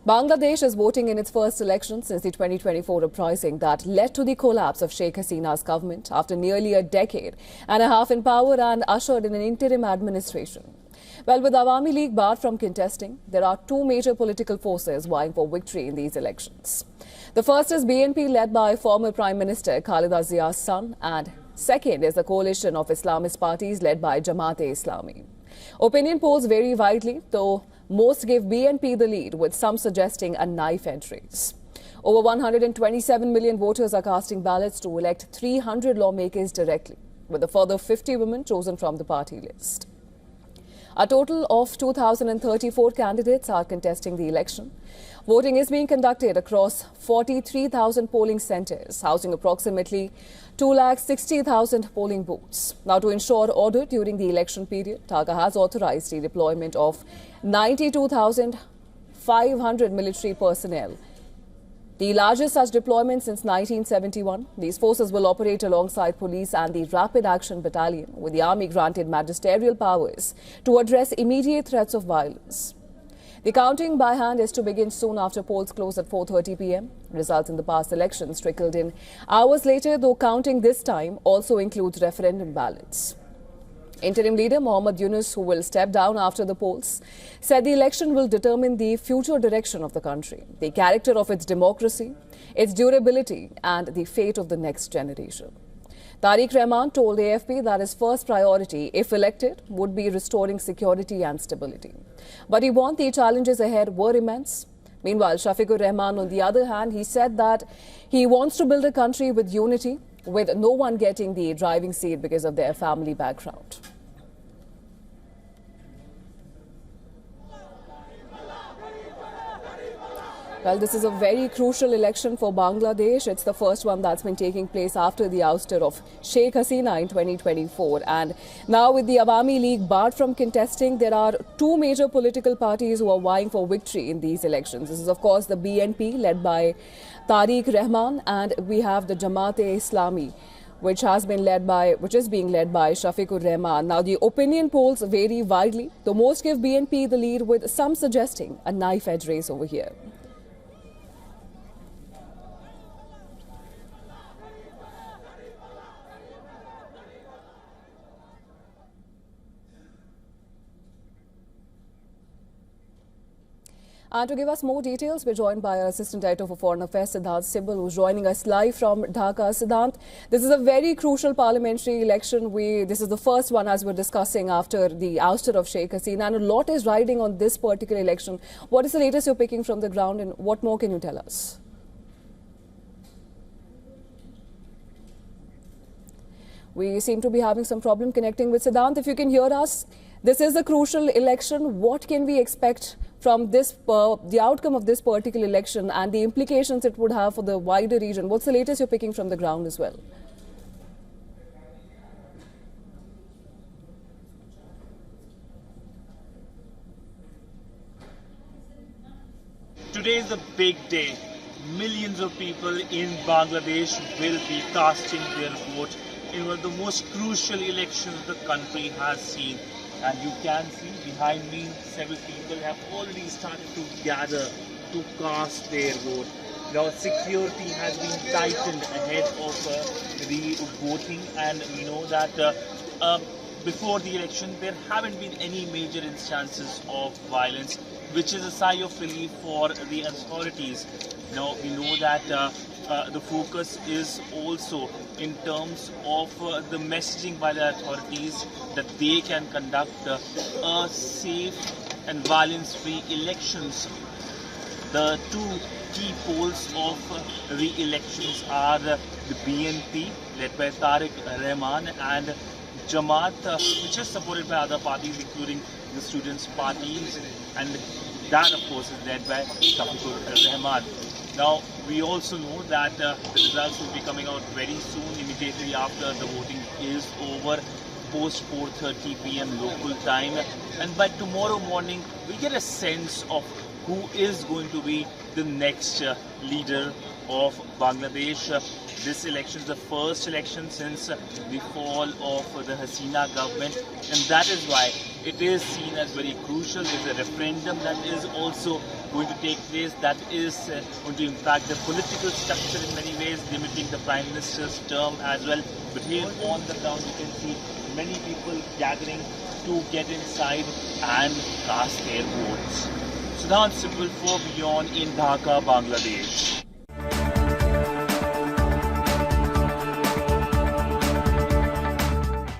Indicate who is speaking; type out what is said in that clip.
Speaker 1: Bangladesh is voting in its first election since the 2024 uprising that led to the collapse of Sheikh Hasina's government after nearly a decade and a half in power and ushered in an interim administration. Well, with Awami League barred from contesting, there are two major political forces vying for victory in these elections. The first is BNP, led by former Prime Minister Khaleda Zia's son, and second is the coalition of Islamist parties led by Jamaat-e-Islami. Opinion polls vary widely, though most give BNP the lead, with some suggesting a knife-edge race. Over 127 million voters are casting ballots to elect 300 lawmakers directly, with a further 50 women chosen from the party list. A total of 2,034 candidates are contesting the election. Voting is being conducted across 43,000 polling centres, housing approximately 260,000 polling booths. Now, to ensure order during the election period, Dhaka has authorised the deployment of 92,500 military personnel, the largest such deployment since 1971. These forces will operate alongside police and the Rapid Action Battalion, with the army granted magisterial powers to address immediate threats of violence. The counting by hand is to begin soon after polls close at 4:30 p.m. Results in the past elections trickled in hours later, though counting this time also includes referendum ballots. Interim leader Mohammad Yunus, who will step down after the polls, said the election will determine the future direction of the country, the character of its democracy, its durability, and the fate of the next generation. Tariq Rahman told AFP that his first priority, if elected, would be restoring security and stability. But he warned the challenges ahead were immense. Meanwhile, Shafiqur Rahman, on the other hand, he said that he wants to build a country with unity, with no one getting the driving seat because of their family background. Well, this is a very crucial election for Bangladesh. It's the first one that's been taking place after the ouster of Sheikh Hasina in 2024. And now with the Awami League barred from contesting, there are two major political parties who are vying for victory in these elections. This is, of course, the BNP, led by Tariq Rahman, and we have the Jamaat-e-Islami, which is being led by Shafiqur Rahman. Now, the opinion polls vary widely, though most give BNP the lead, with some suggesting a knife-edge race over here. And to give us more details, we're joined by our Assistant Director for Foreign Affairs, Siddhant Sibal, who's joining us live from Dhaka. Siddhant, this is a very crucial parliamentary election. This is the first one, as we're discussing, after the ouster of Sheikh Hasina, and a lot is riding on this particular election. What is the latest you're picking from the ground, and what more can you tell us? We seem to be having some problem connecting with Siddhant. If you can hear us, this is a crucial election. What can we expect from this, the outcome of this particular election and the implications it would have for the wider region? What's the latest you're picking from the ground as well?
Speaker 2: Today is a big day. Millions of people in Bangladesh will be casting their vote in one of the most crucial elections the country has seen. And you can see behind me, several people have already started to gather to cast their vote. Now, security has been tightened ahead of the voting, and we know that before the election there haven't been any major instances of violence, which is a sigh of relief for the authorities. Now, we know that the focus is also in terms of the messaging by the authorities that they can conduct a safe and violence-free elections. The two key poles of the elections are the BNP, led by Tariq Rahman, and Jamaat, which is supported by other parties, including the Students' Parties, and that, of course, is led by Shafiqur Rahman. Now, we also know that the results will be coming out very soon, immediately after the voting is over, post 4:30 p.m. local time. And by tomorrow morning, we get a sense of who is going to be the next leader of Bangladesh. This election is the first election since the fall of the Hasina government, and that is why it is seen as very crucial. There's a referendum that is also going to take place that is going to impact the political structure in many ways, limiting the Prime Minister's term as well. But here on the ground you can see many people gathering to get inside and cast their votes. Siddhant Sibal for WION in Dhaka, Bangladesh.